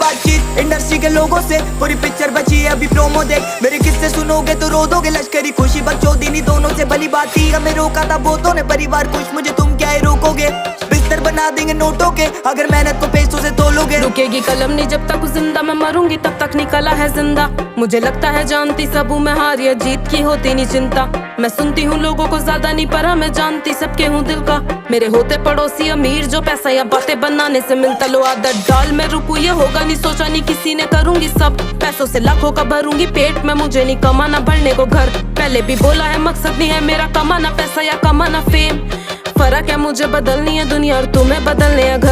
बातचीत इंडस्ट्री के लोगों से, पूरी पिक्चर बची है अभी प्रोमो देख। मेरे किस्से सुनोगे तो रो दोगे, लश्करी खुशी बकचोदी दोनों से भली बात थी। हमें रोका था बहुतों ने, परिवार खुश मुझे तुम क्या ही रोकोगे। बिस्तर बना देंगे नोटों के अगर मेहनत को पैसों से तोलोगे। रुकेगी कलम नहीं जब तक जिंदा, मैं मरूंगी तब तक नहीं कला है जिंदा। मुझे लगता है जानती सब हूँ मैं, हार या जीत की होती नहीं चिंता। मैं सुनती हूँ लोगों को ज्यादा नहीं, पर मैं जानती सबके हूँ दिल का। मेरे होते पड़ोसी अमीर जो पैसा या बातें बनाने से मिलता, लो आदत डाल मैं रुकू ये होगा नहीं, सोचा नहीं किसी ने करूंगी सब। पैसों से लाखों का भरूंगी पेट में, मुझे नहीं कमाना भरने को घर। पहले भी बोला है मकसद नहीं है मेरा कमाना पैसा या कमाना फेम। फर्क है मुझे बदलनी है दुनिया और तुम्हें बदलने है घर।